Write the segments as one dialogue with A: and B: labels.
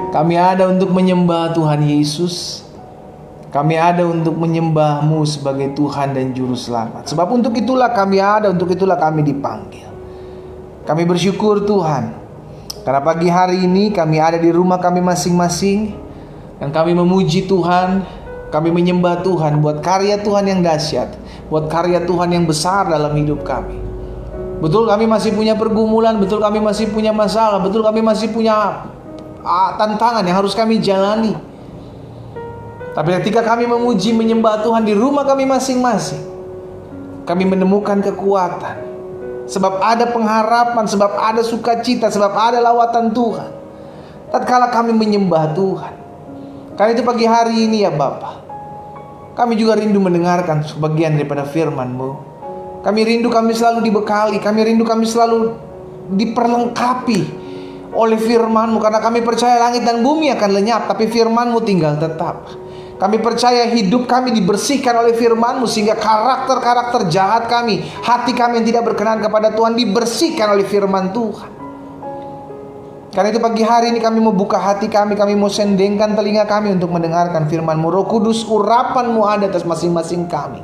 A: Kami ada untuk menyembah Tuhan Yesus. Kami ada untuk menyembah-Mu sebagai Tuhan dan Juru Selamat. Sebab untuk itulah kami ada, untuk itulah kami dipanggil. Kami bersyukur Tuhan, karena pagi hari ini kami ada di rumah kami masing-masing, dan kami memuji Tuhan, kami menyembah Tuhan buat karya Tuhan yang dahsyat, buat karya Tuhan yang besar dalam hidup kami. Betul kami masih punya pergumulan, betul kami masih punya masalah, betul kami masih punya tantangan yang harus kami jalani. Tapi ketika kami memuji menyembah Tuhan di rumah kami masing-masing, kami menemukan kekuatan. Sebab ada pengharapan, sebab ada sukacita, sebab ada lawatan Tuhan tatkala kami menyembah Tuhan. Karena itu pagi hari ini ya Bapa, kami juga rindu mendengarkan sebagian daripada firman-Mu. Kami rindu kami selalu dibekali, kami rindu kami selalu diperlengkapi oleh firman-Mu. Karena kami percaya langit dan bumi akan lenyap, tapi firman-Mu tinggal tetap. Kami percaya hidup kami dibersihkan oleh firman-Mu, sehingga karakter-karakter jahat kami, hati kami yang tidak berkenan kepada Tuhan, dibersihkan oleh firman Tuhan. Karena itu pagi hari ini kami mau buka hati kami mau sendengkan telinga kami untuk mendengarkan firman-Mu. Roh Kudus, urapan-Mu ada atas masing-masing kami,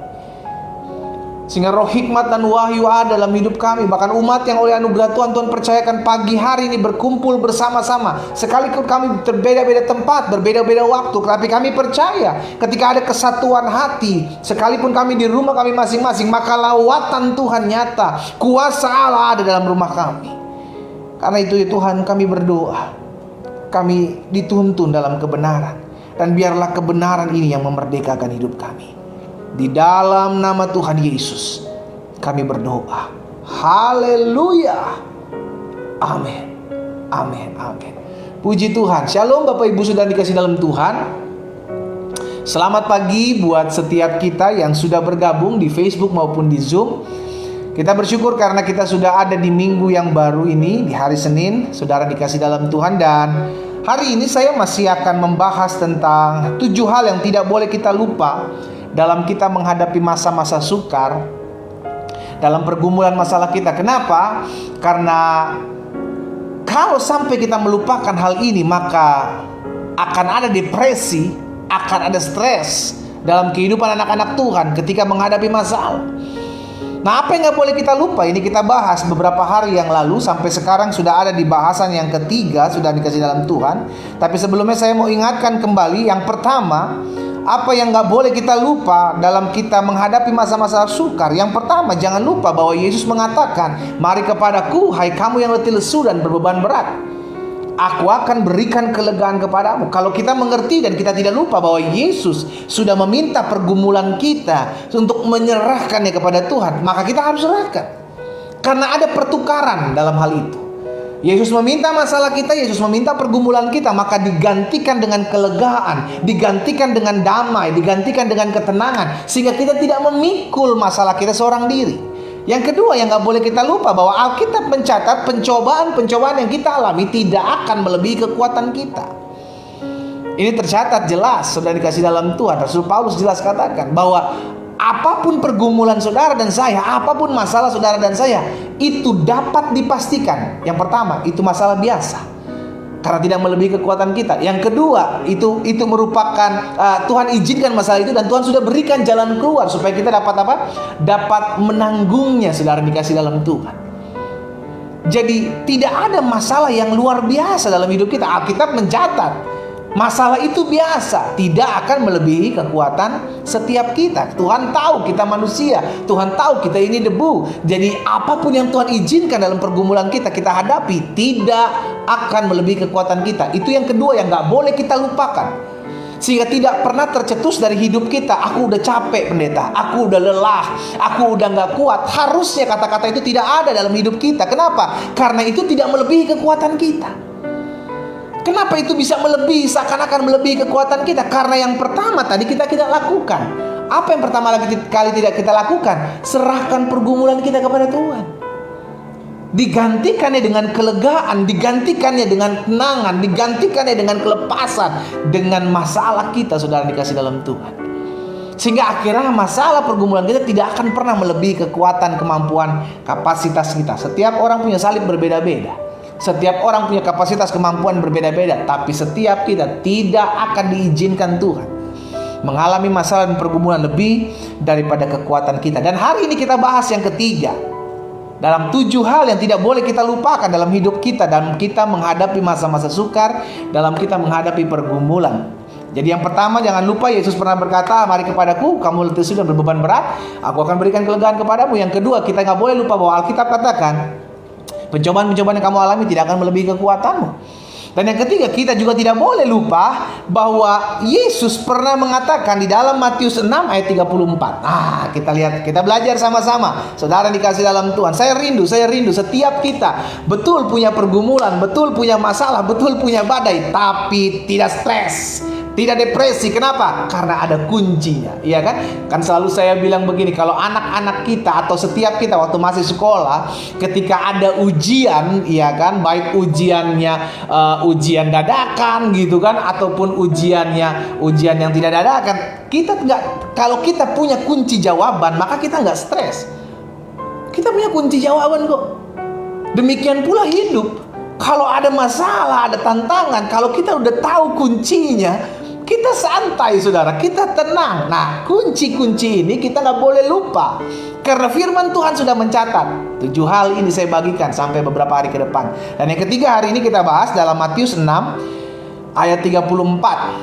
A: sehingga roh hikmat dan wahyu ada dalam hidup kami. Bahkan umat yang oleh anugerah Tuhan percayakan pagi hari ini berkumpul bersama-sama, sekalipun kami berbeda-beda tempat, berbeda-beda waktu, tapi kami percaya ketika ada kesatuan hati, sekalipun kami di rumah kami masing-masing, maka lawatan Tuhan nyata, kuasa Allah ada dalam rumah kami. Karena itu ya Tuhan, kami berdoa, kami dituntun dalam kebenaran, dan biarlah kebenaran ini yang memerdekakan hidup kami. Di dalam nama Tuhan Yesus kami berdoa. Haleluya. Amin. Amin. Amin. Puji Tuhan. Shalom Bapak Ibu Saudara dikasih dalam Tuhan. Selamat pagi buat setiap kita yang sudah bergabung di Facebook maupun di Zoom. Kita bersyukur karena kita sudah ada di minggu yang baru ini, di hari Senin. Saudara dikasih dalam Tuhan, dan hari ini saya masih akan membahas tentang 7 hal yang tidak boleh kita lupa dalam kita menghadapi masa-masa sukar, dalam pergumulan masalah kita. Kenapa? Karena kalau sampai kita melupakan hal ini, maka akan ada depresi, akan ada stres dalam kehidupan anak-anak Tuhan ketika menghadapi masalah. Nah, apa yang gak boleh kita lupa? Ini kita bahas beberapa hari yang lalu, sampai sekarang sudah ada di bahasan yang ketiga, sudah dikasih dalam Tuhan. Tapi sebelumnya saya mau ingatkan kembali, yang pertama, apa yang gak boleh kita lupa dalam kita menghadapi masa-masa sukar? Yang pertama, jangan lupa bahwa Yesus mengatakan, "Mari kepadaku, hai kamu yang letih lesu dan berbeban berat, aku akan berikan kelegaan kepadamu." Kalau kita mengerti dan kita tidak lupa bahwa Yesus sudah meminta pergumulan kita untuk menyerahkannya kepada Tuhan, maka kita harus serahkan. Karena ada pertukaran dalam hal itu. Yesus meminta masalah kita, Yesus meminta pergumulan kita, maka digantikan dengan kelegaan, digantikan dengan damai, digantikan dengan ketenangan, sehingga kita tidak memikul masalah kita seorang diri. Yang kedua yang gak boleh kita lupa bahwa Alkitab mencatat pencobaan-pencobaan yang kita alami tidak akan melebihi kekuatan kita. Ini tercatat jelas, saudara dikasih dalam Tuhan. Rasul Paulus jelas katakan bahwa apapun pergumulan saudara dan saya, apapun masalah saudara dan saya, itu dapat dipastikan. Yang pertama, itu masalah biasa, karena tidak melebihi kekuatan kita. Yang kedua, itu merupakan Tuhan izinkan masalah itu, dan Tuhan sudah berikan jalan keluar supaya kita dapat apa? Dapat menanggungnya, saudara dikasih dalam Tuhan. Jadi tidak ada masalah yang luar biasa dalam hidup kita. Alkitab mencatat masalah itu biasa, tidak akan melebihi kekuatan setiap kita. Tuhan tahu kita manusia, Tuhan tahu kita ini debu. Jadi apapun yang Tuhan izinkan dalam pergumulan kita hadapi, tidak akan melebihi kekuatan kita. Itu yang kedua yang gak boleh kita lupakan, sehingga tidak pernah tercetus dari hidup kita. Aku udah capek pendeta, aku udah lelah, aku udah gak kuat. Harusnya kata-kata itu tidak ada dalam hidup kita. Kenapa? Karena itu tidak melebihi kekuatan kita. Kenapa itu bisa melebihi, seakan-akan melebihi kekuatan kita? Karena yang pertama tadi kita lakukan. Apa yang pertama kali tidak kita lakukan? Serahkan pergumulan kita kepada Tuhan. Digantikannya dengan kelegaan, digantikannya dengan tenangan, digantikannya dengan kelepasan, dengan masalah kita, saudara dikasih dalam Tuhan. Sehingga akhirnya masalah pergumulan kita tidak akan pernah melebihi kekuatan, kemampuan, kapasitas kita. Setiap orang punya salib berbeda-beda. Setiap orang punya kapasitas kemampuan berbeda-beda, tapi setiap kita tidak akan diizinkan Tuhan mengalami masalah dan pergumulan lebih daripada kekuatan kita. Dan hari ini kita bahas yang ketiga, dalam 7 hal yang tidak boleh kita lupakan dalam hidup kita, dalam kita menghadapi masa-masa sukar, dalam kita menghadapi pergumulan. Jadi yang pertama, jangan lupa Yesus pernah berkata, "Mari kepadaku, kamu letih dan berbeban berat, aku akan berikan kelegaan kepadamu." Yang kedua, kita nggak boleh lupa bahwa Alkitab katakan, pencobaan-pencobaan yang kamu alami tidak akan melebihi kekuatanmu. Dan yang ketiga, kita juga tidak boleh lupa bahwa Yesus pernah mengatakan di dalam Matius 6 ayat 34. Kita lihat, kita belajar sama-sama. Saudara dikasih dalam Tuhan, saya rindu setiap kita betul punya pergumulan, betul punya masalah, betul punya badai, tapi tidak stres, tidak depresi. Kenapa? Karena ada kuncinya, iya kan? Kan selalu saya bilang begini, kalau anak-anak kita atau setiap kita waktu masih sekolah, ketika ada ujian, iya kan, baik ujiannya ujian dadakan gitu kan, ataupun ujian yang tidak dadakan, kita nggak, kalau kita punya kunci jawaban, maka kita nggak stres. Kita punya kunci jawaban kok. Demikian pula hidup. Kalau ada masalah, ada tantangan, kalau kita udah tahu kuncinya, kita santai saudara, kita tenang. Nah, kunci-kunci ini kita nggak boleh lupa, karena firman Tuhan sudah mencatat 7 hal ini saya bagikan sampai beberapa hari ke depan. Dan yang ketiga hari ini kita bahas dalam Matius 6 ayat 34.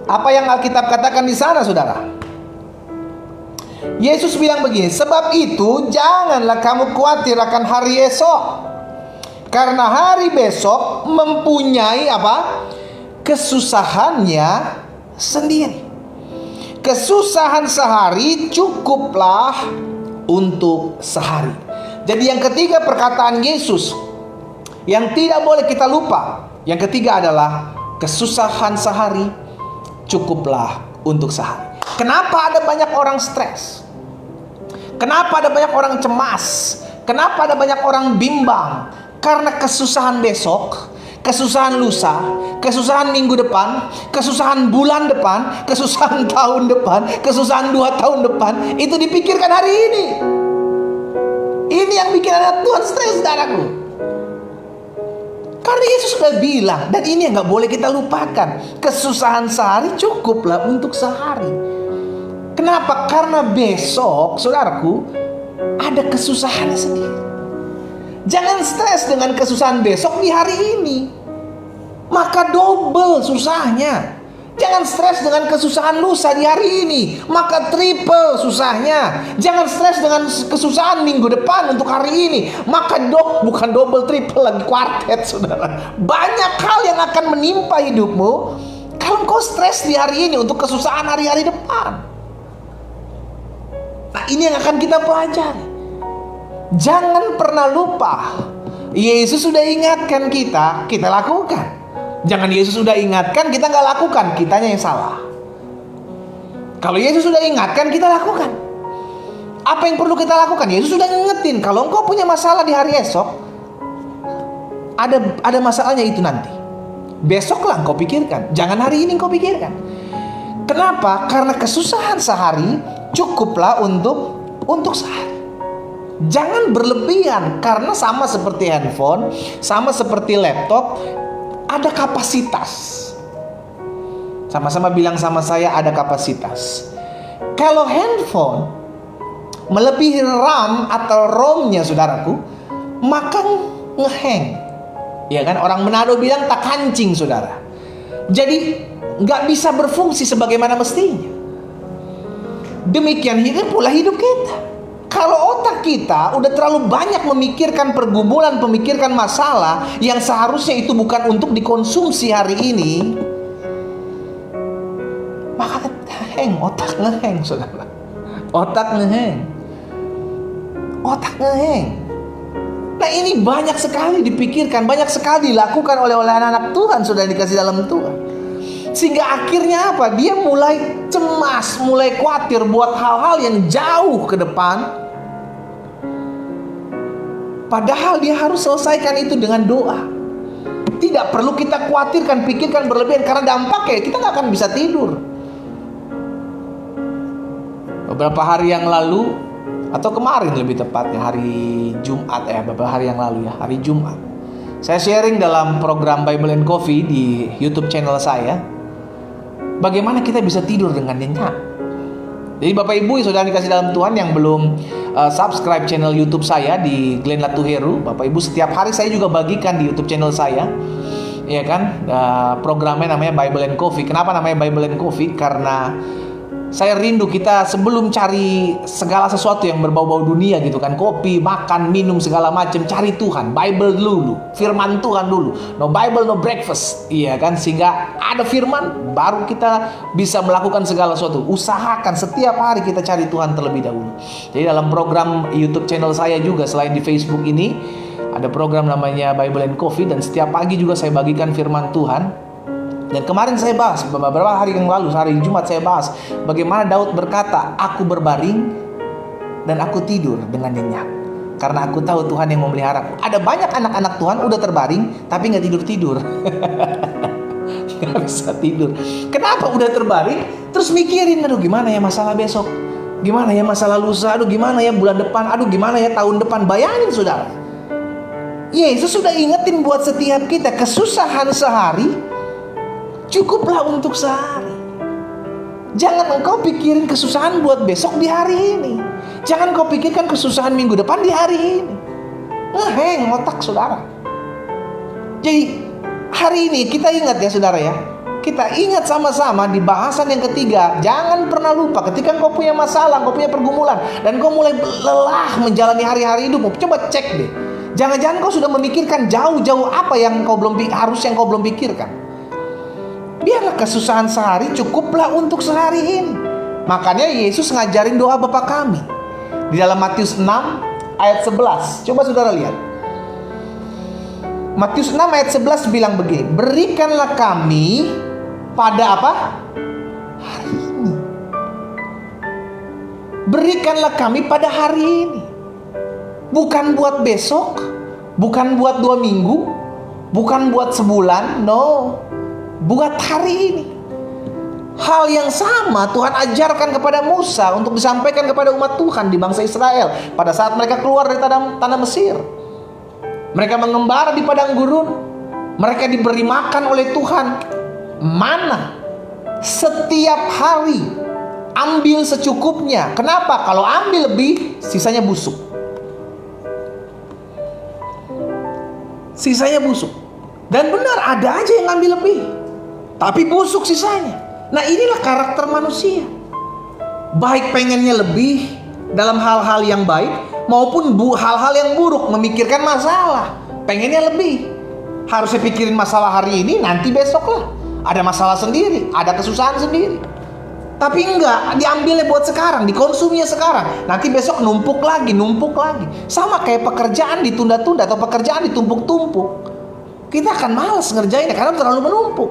A: Apa yang Alkitab katakan di sana saudara? Yesus bilang begini, "Sebab itu janganlah kamu khawatir akan hari esok, karena hari besok mempunyai" apa? "Kesusahannya sendiri. Kesusahan sehari cukuplah untuk sehari." Jadi yang ketiga perkataan Yesus yang tidak boleh kita lupa, yang ketiga adalah kesusahan sehari cukuplah untuk sehari. Kenapa ada banyak orang stres? Kenapa ada banyak orang cemas? Kenapa ada banyak orang bimbang? Karena kesusahan besok, kesusahan lusa, kesusahan minggu depan, kesusahan bulan depan, kesusahan tahun depan, kesusahan 2 tahun depan, itu dipikirkan hari ini. Ini yang bikin anak Tuhan stres, saudaraku. Karena Yesus sudah bilang, dan ini yang gak boleh kita lupakan, kesusahan sehari cukuplah untuk sehari. Kenapa? Karena besok, saudaraku, ada kesusahannya sendiri. Jangan stres dengan kesusahan besok di hari ini, maka double susahnya. Jangan stres dengan kesusahan lusa di hari ini, maka triple susahnya. Jangan stres dengan kesusahan minggu depan untuk hari ini, maka bukan double, triple, lagi kuartet, saudara. Banyak hal yang akan menimpa hidupmu kalau kau stres di hari ini untuk kesusahan hari-hari depan. Nah, ini yang akan kita pelajari. Jangan pernah lupa, Yesus sudah ingatkan kita, kita lakukan. Jangan Yesus sudah ingatkan, kita nggak lakukan, kitanya yang salah. Kalau Yesus sudah ingatkan, kita lakukan. Apa yang perlu kita lakukan? Yesus sudah ngingetin, kalau engkau punya masalah di hari esok, ada masalahnya itu nanti. Besoklah engkau pikirkan, jangan hari ini engkau pikirkan. Kenapa? Karena kesusahan sehari cukuplah untuk sehari. Jangan berlebihan, karena sama seperti handphone, sama seperti laptop, ada kapasitas. Sama-sama bilang sama saya, ada kapasitas. Kalau handphone melebihi RAM atau ROM-nya, saudaraku, maka ngeheng. Ya kan? Orang Manado bilang tak kancing, saudara. Jadi nggak bisa berfungsi sebagaimana mestinya. Demikian pula hidup kita. Kalau otak kita udah terlalu banyak memikirkan pergumulan, memikirkan masalah yang seharusnya itu bukan untuk dikonsumsi hari ini, maka ngeheng, otak ngeheng, saudara. Otak ngeheng. Nah, ini banyak sekali dipikirkan, banyak sekali dilakukan oleh anak-anak Tuhan, sudah dikasih dalam Tuhan. Sehingga akhirnya apa? Dia mulai cemas, mulai khawatir buat hal-hal yang jauh ke depan. Padahal dia harus selesaikan itu dengan doa. Tidak perlu kita khawatirkan, pikirkan berlebihan, karena dampaknya kita gak akan bisa tidur. Beberapa hari yang lalu atau kemarin lebih tepatnya hari Jumat beberapa hari yang lalu ya, hari Jumat. Saya sharing dalam program Bible and Coffee di YouTube channel saya, bagaimana kita bisa tidur dengan nyenyak. Jadi Bapak Ibu saudara dikasih dalam Tuhan yang belum subscribe channel YouTube saya di Glenn Latuheru, Bapak Ibu, setiap hari saya juga bagikan di YouTube channel saya, ya kan, programnya namanya Bible and Coffee. Kenapa namanya Bible and Coffee? Karena saya rindu kita sebelum cari segala sesuatu yang berbau-bau dunia gitu kan, kopi, makan, minum segala macam, cari Tuhan, Bible dulu, firman Tuhan dulu. No Bible, no breakfast, iya kan? Sehingga ada firman, baru kita bisa melakukan segala sesuatu. Usahakan setiap hari kita cari Tuhan terlebih dahulu. Jadi dalam program YouTube channel saya juga, selain di Facebook ini, ada program namanya Bible and Coffee, dan setiap pagi juga saya bagikan firman Tuhan. Dan kemarin saya bahas, beberapa hari yang lalu, hari Jumat saya bahas bagaimana Daud berkata, aku berbaring dan aku tidur dengan nyenyak, karena aku tahu Tuhan yang memeliharaku. Ada banyak anak-anak Tuhan udah terbaring tapi gak tidur-tidur. Gak bisa tidur. Kenapa? Udah terbaring terus mikirin, aduh gimana ya masalah besok, gimana ya masalah lusa, aduh gimana ya bulan depan, aduh gimana ya tahun depan. Bayangin saudara, Yesus sudah ingetin buat setiap kita, kesusahan sehari cukuplah untuk sehari. Jangan engkau pikirin kesusahan buat besok di hari ini. Jangan kau pikirkan kesusahan minggu depan di hari ini. Ngeheng otak saudara. Jadi hari ini kita ingat ya saudara ya, kita ingat sama-sama di bahasan yang ketiga. Jangan pernah lupa ketika kau punya masalah, kau punya pergumulan, dan kau mulai lelah menjalani hari-hari hidupmu, coba cek deh. Jangan-jangan kau sudah memikirkan jauh-jauh apa yang kau belum pikirkan. Biarlah kesusahan sehari cukuplah untuk sehari ini. Makanya Yesus ngajarin doa Bapa kami di dalam Matius 6 ayat 11. Coba saudara lihat. Matius 6 ayat 11 bilang begini, berikanlah kami pada apa? Hari ini. Berikanlah kami pada hari ini. Bukan buat besok, bukan buat 2 minggu, bukan buat sebulan, no. Buat hari ini. Hal yang sama Tuhan ajarkan kepada Musa untuk disampaikan kepada umat Tuhan di bangsa Israel pada saat mereka keluar dari tanah Mesir. Mereka mengembara di padang gurun. Mereka diberi makan oleh Tuhan mana setiap hari. Ambil secukupnya. Kenapa? Kalau ambil lebih, sisanya busuk. Sisanya busuk. Dan benar, ada aja yang ambil lebih, tapi busuk sisanya. Nah inilah karakter manusia. Baik pengennya lebih dalam hal-hal yang baik, maupun hal-hal yang buruk, memikirkan masalah, pengennya lebih. Harusnya pikirin masalah hari ini, nanti besok lah. Ada masalah sendiri, ada kesusahan sendiri. Tapi enggak, diambilnya buat sekarang, dikonsumnya sekarang. Nanti besok numpuk lagi. Sama kayak pekerjaan ditunda-tunda atau pekerjaan ditumpuk-tumpuk. Kita akan malas ngerjainnya karena terlalu menumpuk.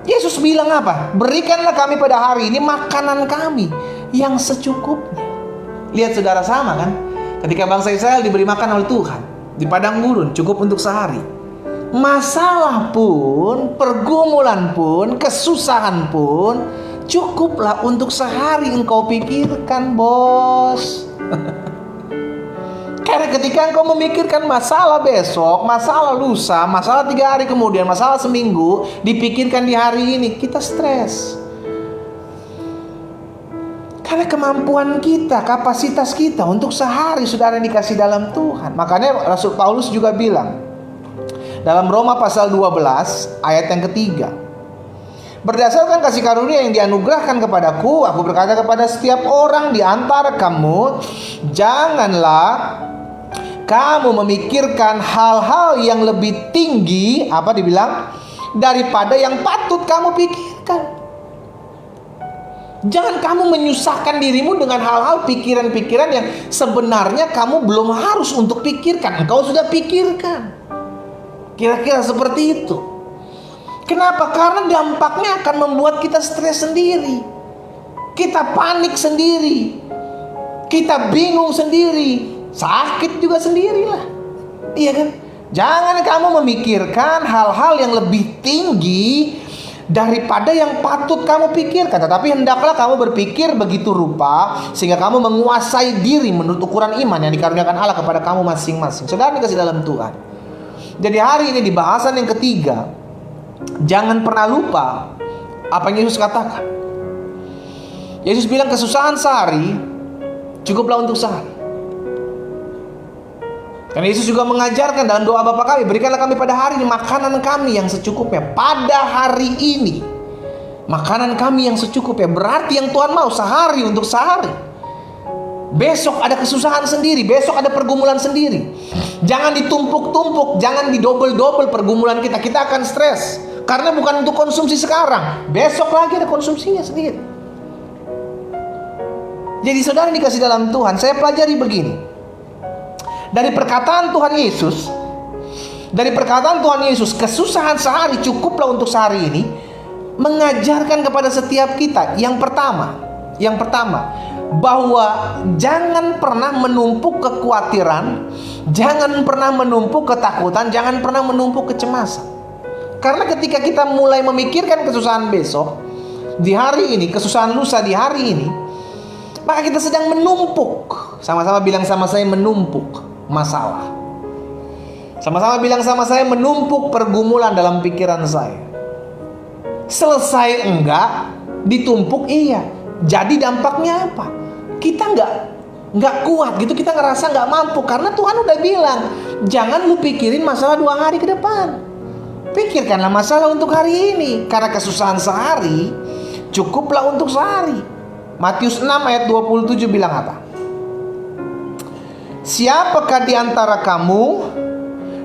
A: Yesus bilang apa? Berikanlah kami pada hari ini makanan kami yang secukupnya. Lihat saudara, sama kan? Ketika bangsa Israel diberi makan oleh Tuhan di padang gurun, cukup untuk sehari. Masalah pun, pergumulan pun, kesusahan pun cukuplah untuk sehari engkau pikirkan, bos. Karena ketika engkau memikirkan masalah besok, masalah lusa, masalah 3 hari kemudian, masalah seminggu, dipikirkan di hari ini, kita stres. Karena kemampuan kita, kapasitas kita untuk sehari saudara dikasih dalam Tuhan. Makanya Rasul Paulus juga bilang dalam Roma pasal 12 ayat yang ketiga, berdasarkan kasih karunia yang dianugerahkan kepadaku, aku berkata kepada setiap orang di antara kamu, janganlah kamu memikirkan hal-hal yang lebih tinggi, apa dibilang, daripada yang patut kamu pikirkan. Jangan kamu menyusahkan dirimu dengan hal-hal pikiran-pikiran yang sebenarnya kamu belum harus untuk pikirkan. Engkau sudah pikirkan. Kira-kira seperti itu. Kenapa? Karena dampaknya akan membuat kita stres sendiri. Kita panik sendiri. Kita bingung sendiri. Sakit juga sendirilah. Iya kan? Jangan kamu memikirkan hal-hal yang lebih tinggi daripada yang patut kamu pikirkan. Tetapi hendaklah kamu berpikir begitu rupa sehingga kamu menguasai diri menurut ukuran iman yang dikaruniakan Allah kepada kamu masing-masing. Saudara dikasih dalam Tuhan. Jadi hari ini di bahasan yang ketiga, jangan pernah lupa apa yang Yesus katakan. Yesus bilang kesusahan sehari cukuplah untuk sehari. Karena Yesus juga mengajarkan dalam doa Bapa kami, berikanlah kami pada hari ini makanan kami yang secukupnya. Pada hari ini makanan kami yang secukupnya. Berarti yang Tuhan mau sehari untuk sehari. Besok ada kesusahan sendiri, besok ada pergumulan sendiri. Jangan ditumpuk-tumpuk, jangan didobel-dobel pergumulan kita. Kita akan stres karena bukan untuk konsumsi sekarang, besok lagi ada konsumsinya sendiri. Jadi saudara dikasih dalam Tuhan, saya pelajari begini. Dari perkataan Tuhan Yesus, kesusahan sehari cukuplah untuk sehari ini mengajarkan kepada setiap kita yang pertama, bahwa jangan pernah menumpuk kekhawatiran, jangan pernah menumpuk ketakutan, jangan pernah menumpuk kecemasan. Karena ketika kita mulai memikirkan kesusahan besok di hari ini, kesusahan lusa di hari ini, maka kita sedang menumpuk. Sama-sama bilang sama saya, menumpuk masalah. Sama-sama bilang sama saya, menumpuk pergumulan dalam pikiran saya. Selesai enggak, ditumpuk iya. Jadi dampaknya apa? Kita enggak kuat gitu, kita ngerasa enggak mampu. Karena Tuhan udah bilang, jangan lu pikirin masalah 2 hari ke depan. Pikirkanlah masalah untuk hari ini. Karena kesusahan sehari cukuplah untuk sehari. Matius 6 ayat 27 bilang apa? Siapakah di antara kamu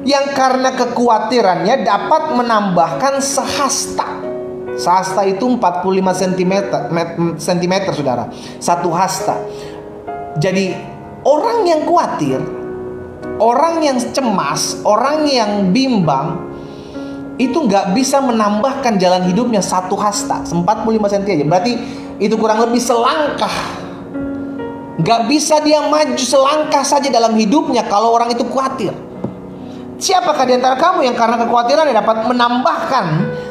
A: yang karena kekhawatirannya dapat menambahkan sehasta? Sehasta itu 45 cm, saudara. 1 hasta. Jadi orang yang khawatir, orang yang cemas, orang yang bimbang, itu gak bisa menambahkan jalan hidupnya 1 hasta, 45 cm aja. Berarti itu kurang lebih selangkah. Gak bisa dia maju selangkah saja dalam hidupnya kalau orang itu khawatir. Siapakah di antara kamu yang karena kekhawatiran dapat menambahkan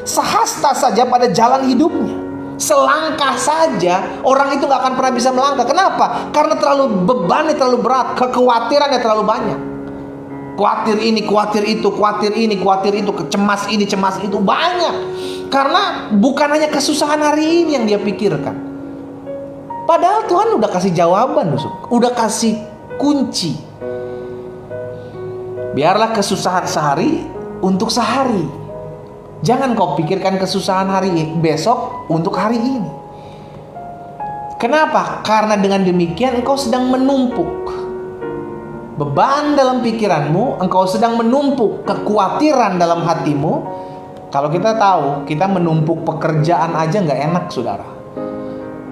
A: sehasta saja pada jalan hidupnya? Selangkah saja, orang itu gak akan pernah bisa melangkah. Kenapa? Karena bebannya terlalu berat, kekhawatirannya terlalu banyak. Khawatir ini, khawatir itu, khawatir ini, khawatir itu, cemas ini, cemas itu, banyak. Karena bukan hanya kesusahan hari ini yang dia pikirkan. Padahal Tuhan udah kasih jawaban, udah kasih kunci. Biarlah kesusahan sehari untuk sehari. Jangan kau pikirkan kesusahan hari besok untuk hari ini. Kenapa? Karena dengan demikian engkau sedang menumpuk beban dalam pikiranmu, engkau sedang menumpuk kekhawatiran dalam hatimu. Kalau kita tahu, kita menumpuk pekerjaan aja gak enak, saudara.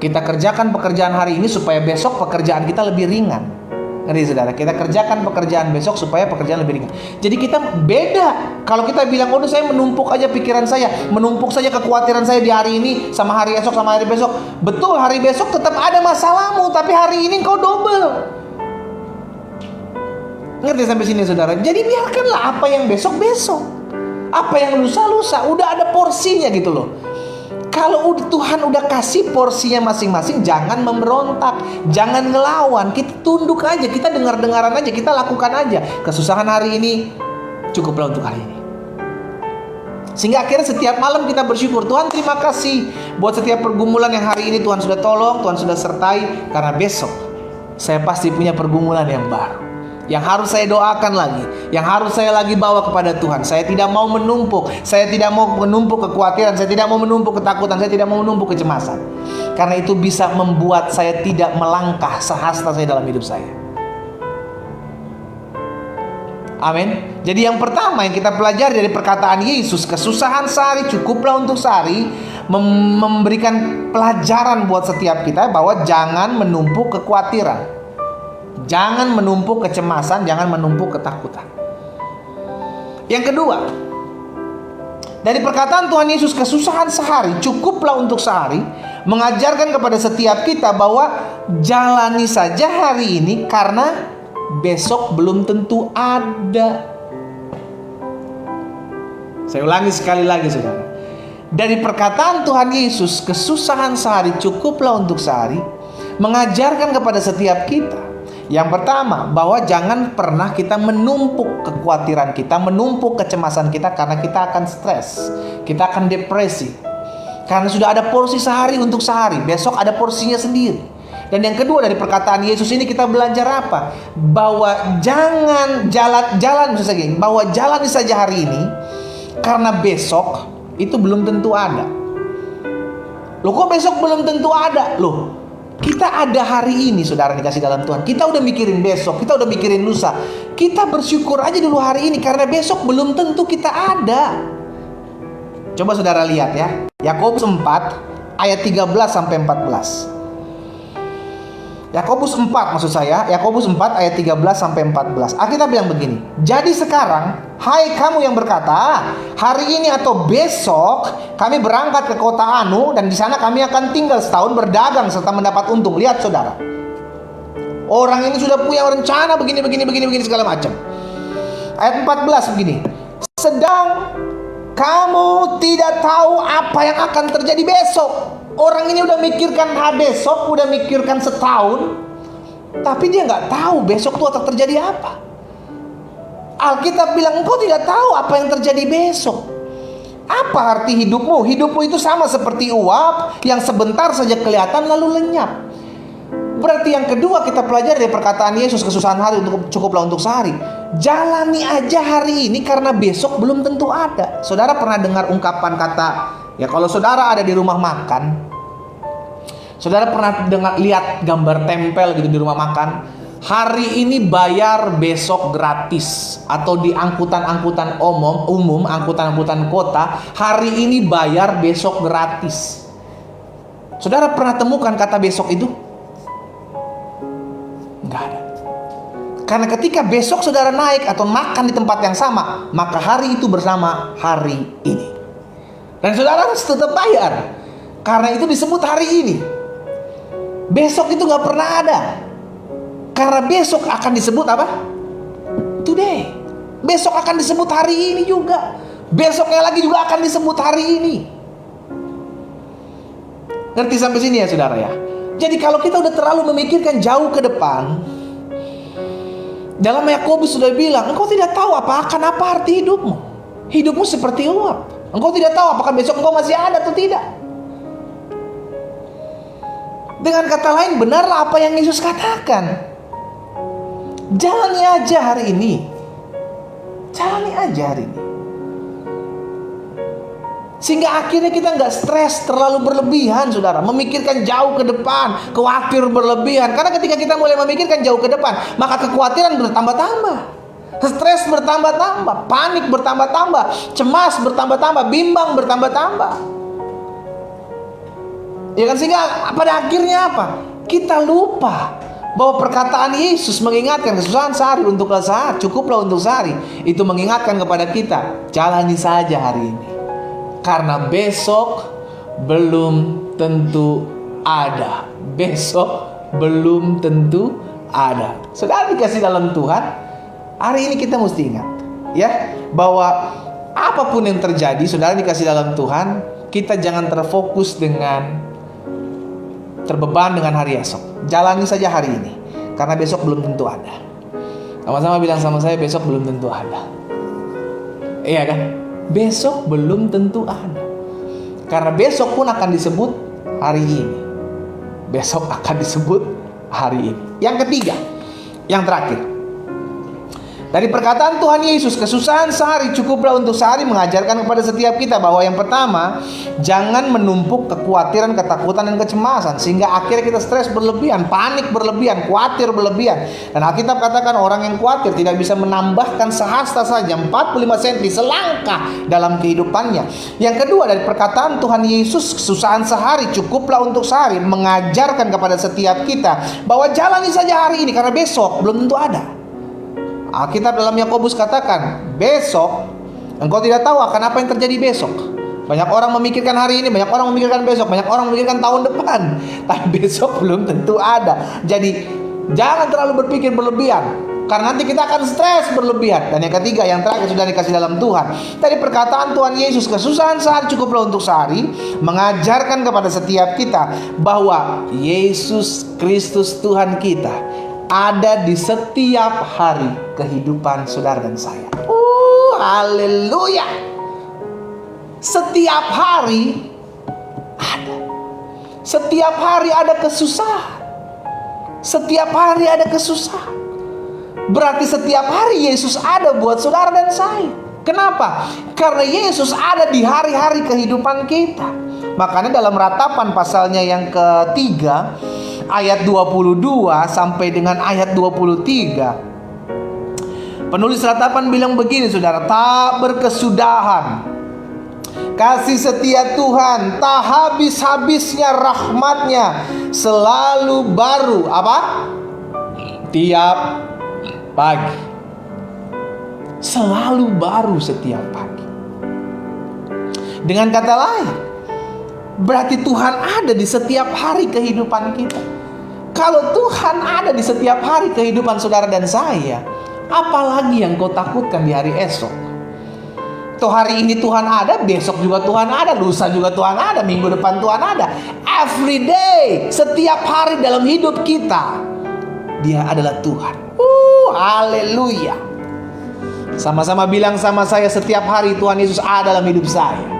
A: Kita kerjakan pekerjaan hari ini supaya besok pekerjaan kita lebih ringan. Ngerti saudara? Kita kerjakan pekerjaan besok supaya pekerjaan lebih ringan. Jadi kita beda. Kalau kita bilang, oh saya menumpuk aja pikiran saya, menumpuk saja kekhawatiran saya di hari ini sama hari esok sama hari besok. Betul, hari besok tetap ada masalahmu, tapi hari ini kau double. Ngerti sampai sini saudara? Jadi biarkanlah apa yang besok-besok, apa yang lusa-lusa, udah ada porsinya gitu loh. Kalau Tuhan udah kasih porsinya masing-masing, jangan memberontak, jangan ngelawan. Kita tunduk aja, kita dengar-dengaran aja, kita lakukan aja. Kesusahan hari ini cukuplah untuk hari ini. Sehingga akhirnya setiap malam kita bersyukur, Tuhan terima kasih buat setiap pergumulan yang hari ini Tuhan sudah tolong, Tuhan sudah sertai. Karena besok saya pasti punya pergumulan yang baru, yang harus saya doakan lagi, yang harus saya lagi bawa kepada Tuhan. Saya tidak mau menumpuk, saya tidak mau menumpuk kekhawatiran, saya tidak mau menumpuk ketakutan, saya tidak mau menumpuk kecemasan. Karena itu bisa membuat saya tidak melangkah sehasta saya dalam hidup saya. Amin. Jadi yang pertama yang kita pelajari dari perkataan Yesus, kesusahan sehari cukuplah untuk sehari, memberikan pelajaran buat setiap kita bahwa jangan menumpuk kekhawatiran, jangan menumpuk kecemasan, jangan menumpuk ketakutan. Yang kedua, dari perkataan Tuhan Yesus, kesusahan sehari cukuplah untuk sehari, mengajarkan kepada setiap kita bahwa jalani saja hari ini karena besok belum tentu ada. Saya ulangi sekali lagi saudara. dari perkataan Tuhan Yesus, kesusahan sehari cukuplah untuk sehari, mengajarkan kepada setiap kita. Yang pertama, bahwa jangan pernah kita menumpuk kekhawatiran kita, menumpuk kecemasan kita, karena kita akan stres, kita akan depresi. Karena sudah ada porsi sehari untuk sehari, besok ada porsinya sendiri. Dan yang kedua, dari perkataan Yesus ini kita belajar apa? Bahwa jangan bahwa jalani saja hari ini, karena besok itu belum tentu ada. Loh, kok besok belum tentu ada? Loh, kita ada hari ini, saudara dikasih dalam Tuhan. Kita udah mikirin besok, kita udah mikirin lusa. Kita bersyukur aja dulu hari ini, karena besok belum tentu kita ada. Coba saudara lihat ya, Yakobus 4 ayat 13 sampai 14. Yakobus 4 maksud saya, Yakobus 4 ayat 13 sampai 14. Alkitab bilang begini, jadi sekarang, hai kamu yang berkata, hari ini atau besok kami berangkat ke kota Anu, dan di sana kami akan tinggal setahun, berdagang serta mendapat untung. Lihat saudara, orang ini sudah punya rencana begini segala macam. Ayat 14 begini, sedang kamu tidak tahu apa yang akan terjadi besok. Orang ini udah mikirkan besok, udah mikirkan setahun, tapi dia nggak tahu besok itu akan terjadi apa. Alkitab bilang engkau tidak tahu apa yang terjadi besok. Apa arti hidupmu? Hidupmu itu sama seperti uap yang sebentar saja kelihatan lalu lenyap. Berarti yang kedua kita pelajari dari perkataan Yesus, kesusahan hari cukuplah untuk sehari. Jalani aja hari ini, karena besok belum tentu ada. Saudara pernah dengar ungkapan kata, ya kalau saudara ada di rumah makan, saudara pernah lihat gambar tempel gitu di rumah makan, hari ini bayar besok gratis. Atau di angkutan-angkutan umum, angkutan-angkutan kota, hari ini bayar besok gratis. Saudara pernah temukan kata besok itu? Enggak ada. Karena ketika besok saudara naik atau makan di tempat yang sama, maka hari itu bersama hari ini. Dan saudara harus tetap bayar, karena itu disebut hari ini. Besok itu gak pernah ada, karena besok akan disebut apa? Today. Besok akan disebut hari ini juga. Besoknya lagi juga akan disebut hari ini. Ngerti sampai sini ya saudara ya? Jadi kalau kita udah terlalu memikirkan jauh ke depan, dalam Yakobus sudah bilang, engkau tidak tahu apa arti hidupmu. Hidupmu seperti uap. Engkau tidak tahu apakah besok engkau masih ada atau tidak. Dengan kata lain, benarlah apa yang Yesus katakan. Jalani aja hari ini. Jalani aja hari ini. Sehingga akhirnya kita nggak stres terlalu berlebihan, saudara. Memikirkan jauh ke depan, khawatir berlebihan. Karena ketika kita mulai memikirkan jauh ke depan, maka kekhawatiran bertambah-tambah, stres bertambah-tambah, panik bertambah-tambah, cemas bertambah-tambah, bimbang bertambah-tambah. Ya kan, sehingga pada akhirnya apa? Kita lupa bahwa perkataan Yesus mengingatkan kesusahan sehari untuk sehari, cukuplah untuk sehari. Itu mengingatkan kepada kita, jalani saja hari ini. Karena besok belum tentu ada. Besok belum tentu ada. Saudara dikasih dalam Tuhan, hari ini kita mesti ingat ya, bahwa apapun yang terjadi, saudara dikasih dalam Tuhan, kita jangan terfokus dengan terbeban dengan hari esok. Jalani saja hari ini, karena besok belum tentu ada. Sama-sama bilang sama saya, besok belum tentu ada. Iya kan? Besok belum tentu ada. Karena besok pun akan disebut hari ini. Besok akan disebut hari ini. Yang ketiga, yang terakhir, dari perkataan Tuhan Yesus, kesusahan sehari cukuplah untuk sehari, mengajarkan kepada setiap kita bahwa yang pertama, jangan menumpuk kekhawatiran, ketakutan, dan kecemasan, sehingga akhirnya kita stres berlebihan, panik berlebihan, khawatir berlebihan. Dan Alkitab katakan orang yang khawatir tidak bisa menambahkan sehasta saja 45 cm selangkah dalam kehidupannya. Yang kedua, dari perkataan Tuhan Yesus, kesusahan sehari cukuplah untuk sehari, mengajarkan kepada setiap kita bahwa jalani saja hari ini, karena besok belum tentu ada. Alkitab dalam Yakobus katakan, besok engkau tidak tahu akan apa yang terjadi besok. Banyak orang memikirkan hari ini, banyak orang memikirkan besok, banyak orang memikirkan tahun depan, tapi besok belum tentu ada. Jadi jangan terlalu berpikir berlebihan. Karena nanti kita akan stres berlebihan. Dan yang ketiga, yang terakhir sudah dikasih dalam Tuhan. Tadi perkataan Tuhan Yesus, kesusahan sehari cukuplah untuk sehari, mengajarkan kepada setiap kita bahwa Yesus Kristus Tuhan kita ada di setiap hari kehidupan saudara dan saya. Haleluya. Setiap hari ada. Setiap hari ada kesusahan. Setiap hari ada kesusahan. Berarti setiap hari Yesus ada buat saudara dan saya. Kenapa? Karena Yesus ada di hari-hari kehidupan kita. Makanya dalam Ratapan pasalnya yang ketiga, ayat 22 sampai dengan ayat 23, penulis Ratapan bilang begini, saudara, tak berkesudahan kasih setia Tuhan, tak habis-habisnya rahmatnya, selalu baru apa? Tiap pagi. Selalu baru setiap pagi. Dengan kata lain, berarti Tuhan ada di setiap hari kehidupan kita. Kalau Tuhan ada di setiap hari kehidupan saudara dan saya, apalagi yang kau takutkan di hari esok? Toh hari ini Tuhan ada, besok juga Tuhan ada, lusa juga Tuhan ada, minggu depan Tuhan ada. Every day, setiap hari dalam hidup kita, Dia adalah Tuhan. Haleluya. Sama-sama bilang sama saya, setiap hari Tuhan Yesus ada dalam hidup saya.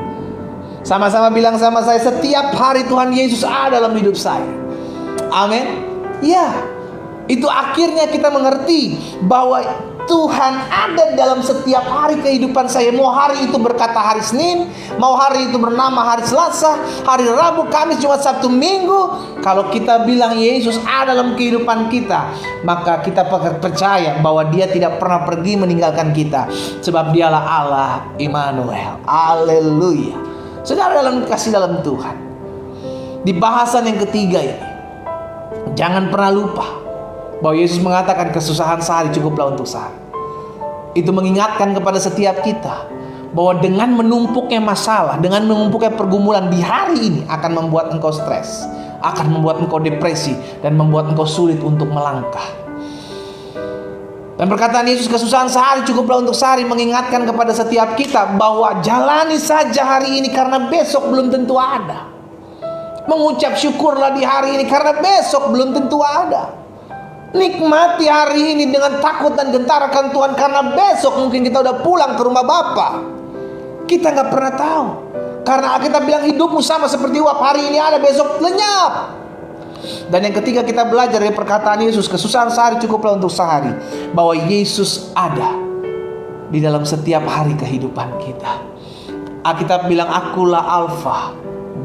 A: Sama-sama bilang sama saya, setiap hari Tuhan Yesus ada dalam hidup saya. Amin. Ya, itu akhirnya kita mengerti bahwa Tuhan ada dalam setiap hari kehidupan saya. Mau hari itu berkata hari Senin, mau hari itu bernama hari Selasa, hari Rabu, Kamis, Jumat, Sabtu, Minggu. Kalau kita bilang Yesus ada dalam kehidupan kita, maka kita percaya bahwa Dia tidak pernah pergi meninggalkan kita. Sebab Dialah Allah Immanuel. Haleluya. Saudara dalam kasih dalam Tuhan, di bahasan yang ketiga ini, jangan pernah lupa bahwa Yesus mengatakan kesusahan sehari cukuplah untuk sehari. Itu mengingatkan kepada setiap kita bahwa dengan menumpuknya masalah, dengan menumpuknya pergumulan di hari ini akan membuat engkau stres, akan membuat engkau depresi, dan membuat engkau sulit untuk melangkah. Dan perkataan Yesus kesusahan sehari cukuplah untuk sehari mengingatkan kepada setiap kita bahwa jalani saja hari ini karena besok belum tentu ada. Mengucap syukurlah di hari ini karena besok belum tentu ada. Nikmati hari ini dengan takut dan gentar akan Tuhan, karena besok mungkin kita udah pulang ke rumah Bapa. Kita gak pernah tahu. Karena kita bilang hidupmu sama seperti uap, hari ini ada, besok lenyap. Dan yang ketiga, kita belajar dari perkataan Yesus, kesusahan sehari cukuplah untuk sehari, bahwa Yesus ada di dalam setiap hari kehidupan kita. Alkitab bilang, akulah Alfa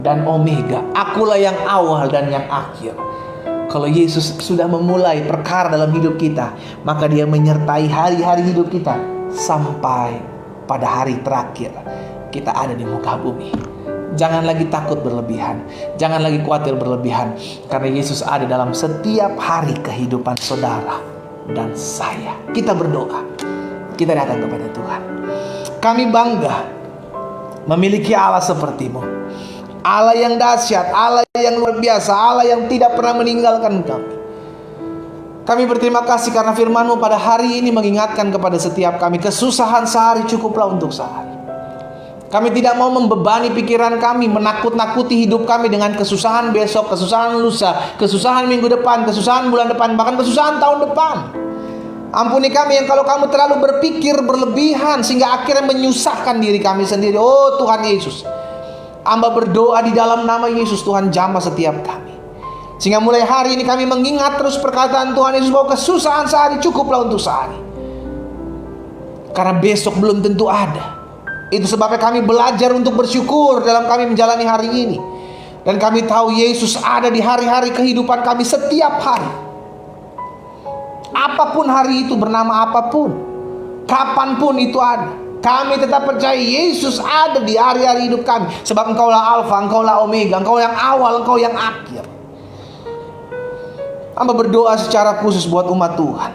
A: dan Omega, akulah yang awal dan yang akhir. Kalau Yesus sudah memulai perkara dalam hidup kita, maka Dia menyertai hari-hari hidup kita sampai pada hari terakhir kita ada di muka bumi. Jangan lagi takut berlebihan, jangan lagi khawatir berlebihan, karena Yesus ada dalam setiap hari kehidupan saudara dan saya. Kita berdoa, kita datang kepada Tuhan. Kami bangga memiliki Allah seperti-Mu, Allah yang dahsyat, Allah yang luar biasa, Allah yang tidak pernah meninggalkan kami. Kami berterima kasih karena firman-Mu pada hari ini mengingatkan kepada setiap kami, kesusahan sehari cukuplah untuk sehari. Kami tidak mau membebani pikiran kami, menakut-nakuti hidup kami dengan kesusahan besok, kesusahan lusa, kesusahan minggu depan, kesusahan bulan depan, bahkan kesusahan tahun depan. Ampuni kami yang kalau kami terlalu berpikir berlebihan sehingga akhirnya menyusahkan diri kami sendiri. Oh Tuhan Yesus, Hamba berdoa di dalam nama Yesus, Tuhan jamah setiap kami. Sehingga mulai hari ini kami mengingat terus perkataan Tuhan Yesus bahwa kesusahan sehari cukuplah untuk sehari. Karena besok belum tentu ada. Itu sebabnya kami belajar untuk bersyukur dalam kami menjalani hari ini. Dan kami tahu Yesus ada di hari-hari kehidupan kami setiap hari. Apapun hari itu, bernama apapun, kapanpun itu ada, kami tetap percaya Yesus ada di hari-hari hidup kami. Sebab Engkaulah Alfa, Engkaulah Omega, Engkau yang awal, Engkau yang akhir. Hamba berdoa secara khusus buat umat Tuhan,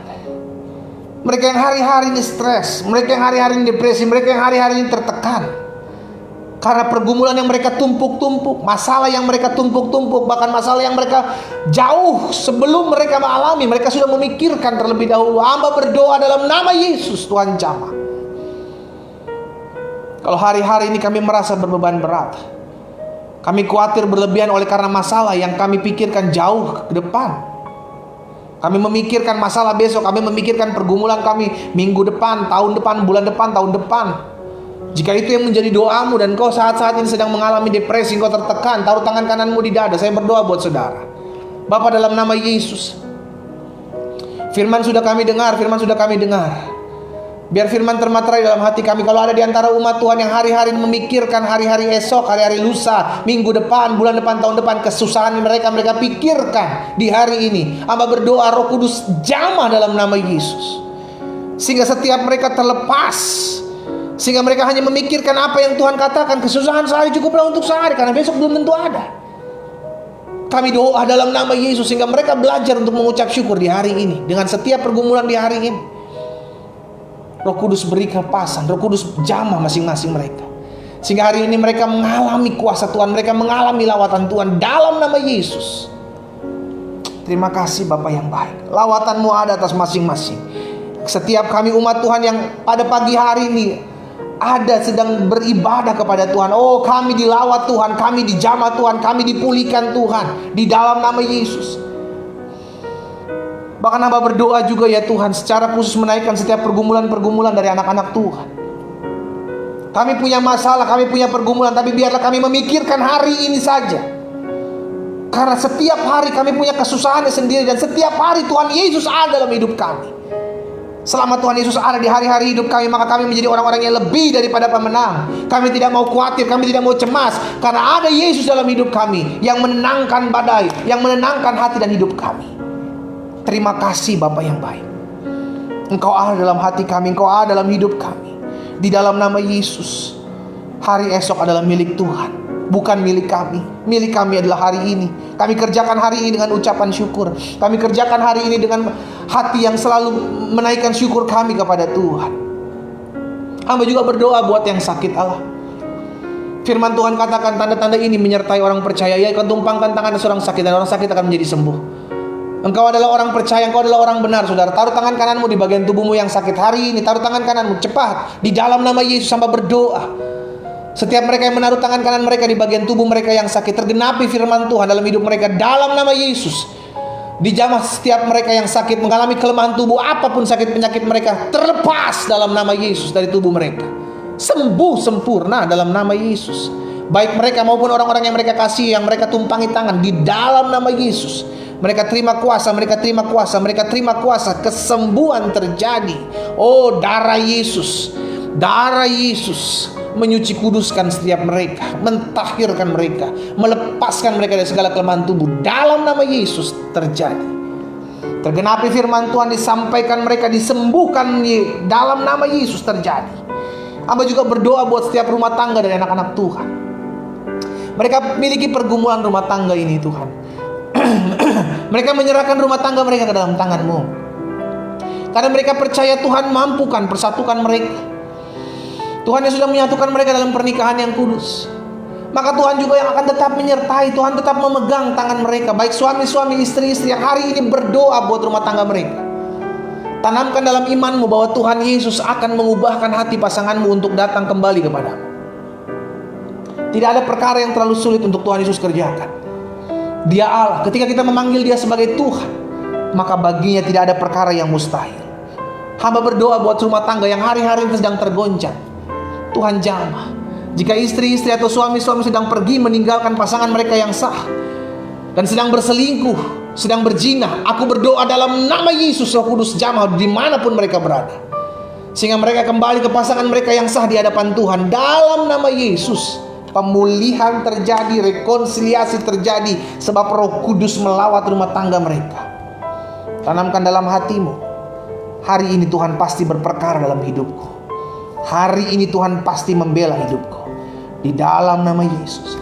A: mereka yang hari-hari ini stres, mereka yang hari-hari ini depresi, mereka yang hari-hari ini tertekan. Karena pergumulan yang mereka tumpuk-tumpuk, masalah yang mereka tumpuk-tumpuk, bahkan masalah yang mereka jauh sebelum mereka mengalami, mereka sudah memikirkan terlebih dahulu. Hamba berdoa dalam nama Yesus, Tuhan jamah. Kalau hari-hari ini kami merasa berbeban berat, kami khawatir berlebihan oleh karena masalah yang kami pikirkan jauh ke depan. Kami memikirkan masalah besok, kami memikirkan pergumulan kami minggu depan, tahun depan, bulan depan, tahun depan. Jika itu yang menjadi doamu dan kau saat-saat ini sedang mengalami depresi, kau tertekan, taruh tangan kananmu di dada. Saya berdoa buat saudara. Bapa, dalam nama Yesus, firman sudah kami dengar, biar firman termaterai dalam hati kami. Kalau ada di antara umat Tuhan yang hari-hari memikirkan hari-hari esok, hari-hari lusa, minggu depan, bulan depan, tahun depan, kesusahan mereka pikirkan di hari ini, hamba berdoa Roh Kudus jamah dalam nama Yesus, sehingga setiap mereka terlepas, sehingga mereka hanya memikirkan apa yang Tuhan katakan. Kesusahan sehari cukuplah untuk sehari, karena besok belum tentu ada. Kami doa dalam nama Yesus sehingga mereka belajar untuk mengucap syukur di hari ini, dengan setiap pergumulan di hari ini. Roh Kudus beri kepasan, Roh Kudus jamah masing-masing mereka, sehingga hari ini mereka mengalami kuasa Tuhan, mereka mengalami lawatan Tuhan dalam nama Yesus. Terima kasih Bapa yang baik, lawatanmu ada atas masing-masing. Setiap kami umat Tuhan yang pada pagi hari ini ada sedang beribadah kepada Tuhan, oh kami dilawat Tuhan, kami dijamah Tuhan, kami dipulihkan Tuhan di dalam nama Yesus. Bahkan hamba berdoa juga ya Tuhan, secara khusus menaikkan setiap pergumulan-pergumulan dari anak-anak Tuhan. Kami punya masalah, kami punya pergumulan, tapi biarlah kami memikirkan hari ini saja. Karena setiap hari kami punya kesusahannya sendiri, dan setiap hari Tuhan Yesus ada dalam hidup kami. Selama Tuhan Yesus ada di hari-hari hidup kami, maka kami menjadi orang-orang yang lebih daripada pemenang. Kami tidak mau khawatir, kami tidak mau cemas, karena ada Yesus dalam hidup kami, yang menenangkan badai, yang menenangkan hati dan hidup kami. Terima kasih Bapa yang baik. Engkau ada dalam hati kami, Engkau ada dalam hidup kami. Di dalam nama Yesus, hari esok adalah milik Tuhan, bukan milik kami. Milik kami adalah hari ini. Kami kerjakan hari ini dengan ucapan syukur. Kami kerjakan hari ini dengan hati yang selalu menaikkan syukur kami kepada Tuhan. Hamba juga berdoa buat yang sakit Allah. Firman Tuhan katakan tanda-tanda ini menyertai orang percaya, yaitu tumpangkan tangan seorang sakit dan orang sakit akan menjadi sembuh. Engkau adalah orang percaya, engkau adalah orang benar, saudara. Taruh tangan kananmu di bagian tubuhmu yang sakit hari ini. Taruh tangan kananmu cepat di dalam nama Yesus, hamba berdoa. Setiap mereka yang menaruh tangan kanan mereka di bagian tubuh mereka yang sakit, tergenapi firman Tuhan dalam hidup mereka dalam nama Yesus. Dijamah setiap mereka yang sakit, mengalami kelemahan tubuh, apapun sakit penyakit mereka, terlepas dalam nama Yesus dari tubuh mereka. Sembuh sempurna dalam nama Yesus. Baik mereka maupun orang-orang yang mereka kasih, yang mereka tumpangi tangan, di dalam nama Yesus. Mereka terima kuasa, mereka terima kuasa, mereka terima kuasa. Kesembuhan terjadi. Oh, darah Yesus, darah Yesus menyuci kuduskan setiap mereka, mentahirkan mereka, melepaskan mereka dari segala kelemahan tubuh. Dalam nama Yesus terjadi. Tergenapi firman Tuhan, disampaikan mereka disembuhkan dalam nama Yesus terjadi. Hamba juga berdoa buat setiap rumah tangga dari anak-anak Tuhan. Mereka memiliki pergumulan rumah tangga ini Tuhan. Mereka menyerahkan rumah tangga mereka ke dalam tangan-Mu, karena mereka percaya Tuhan mampukan persatukan mereka. Tuhan yang sudah menyatukan mereka dalam pernikahan yang kudus, maka Tuhan juga yang akan tetap menyertai. Tuhan tetap memegang tangan mereka, baik suami-suami, istri-istri yang hari ini berdoa buat rumah tangga mereka. Tanamkan dalam imanmu bahwa Tuhan Yesus akan mengubahkan hati pasanganmu untuk datang kembali kepadamu. Tidak ada perkara yang terlalu sulit untuk Tuhan Yesus kerjakan. Dia Allah. Ketika kita memanggil Dia sebagai Tuhan, maka baginya tidak ada perkara yang mustahil. Hamba berdoa buat rumah tangga yang hari-hari ini sedang tergoncang. Tuhan jamah. Jika istri-istri atau suami-suami sedang pergi meninggalkan pasangan mereka yang sah, dan sedang berselingkuh, sedang berzina, aku berdoa dalam nama Yesus, Roh Kudus jamah dimanapun mereka berada, sehingga mereka kembali ke pasangan mereka yang sah di hadapan Tuhan. Dalam nama Yesus, pemulihan terjadi, rekonsiliasi terjadi, sebab Roh Kudus melawat rumah tangga mereka. Tanamkan dalam hatimu, hari ini Tuhan pasti berperkara dalam hidupku. Hari ini Tuhan pasti membela hidupku. Di dalam nama Yesus.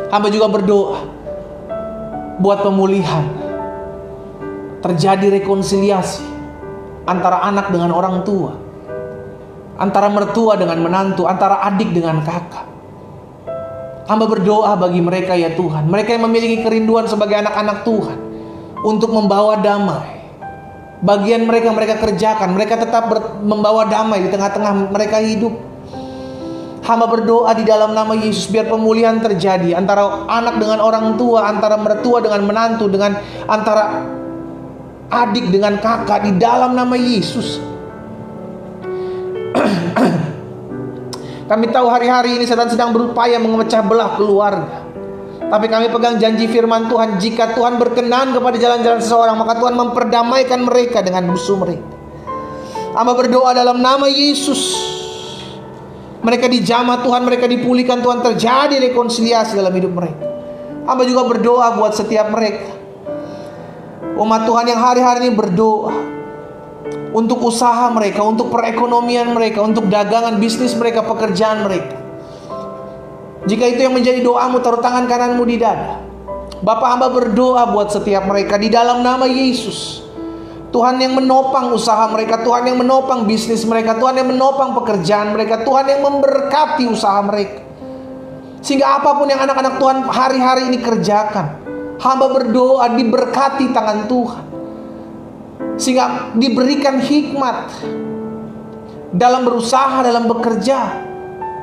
A: Hamba juga berdoa buat pemulihan, terjadi rekonsiliasi antara anak dengan orang tua, antara mertua dengan menantu, antara adik dengan kakak. Hamba berdoa bagi mereka ya Tuhan, mereka yang memiliki kerinduan sebagai anak-anak Tuhan untuk membawa damai. Bagian mereka kerjakan, mereka tetap membawa damai di tengah-tengah mereka hidup. Hamba berdoa di dalam nama Yesus, biar pemulihan terjadi antara anak dengan orang tua, antara mertua dengan menantu, dengan antara adik dengan kakak, di dalam nama Yesus. Kami tahu hari-hari ini setan sedang berupaya memecah belah keluarga, tapi kami pegang janji firman Tuhan, jika Tuhan berkenan kepada jalan-jalan seseorang, maka Tuhan memperdamaikan mereka dengan musuh mereka. Hamba berdoa dalam nama Yesus, mereka dijamah Tuhan, mereka dipulihkan Tuhan, terjadi rekonsiliasi dalam hidup mereka. Hamba juga berdoa buat setiap mereka, umat Tuhan yang hari-hari ini berdoa untuk usaha mereka, untuk perekonomian mereka, untuk dagangan bisnis mereka, pekerjaan mereka. Jika itu yang menjadi doamu, taruh tangan kananmu di dada. Bapak, hamba berdoa buat setiap mereka di dalam nama Yesus. Tuhan yang menopang usaha mereka, Tuhan yang menopang bisnis mereka, Tuhan yang menopang pekerjaan mereka, Tuhan yang memberkati usaha mereka. Sehingga apapun yang anak-anak Tuhan hari-hari ini kerjakan, hamba berdoa diberkati tangan Tuhan, sehingga diberikan hikmat dalam berusaha, dalam bekerja,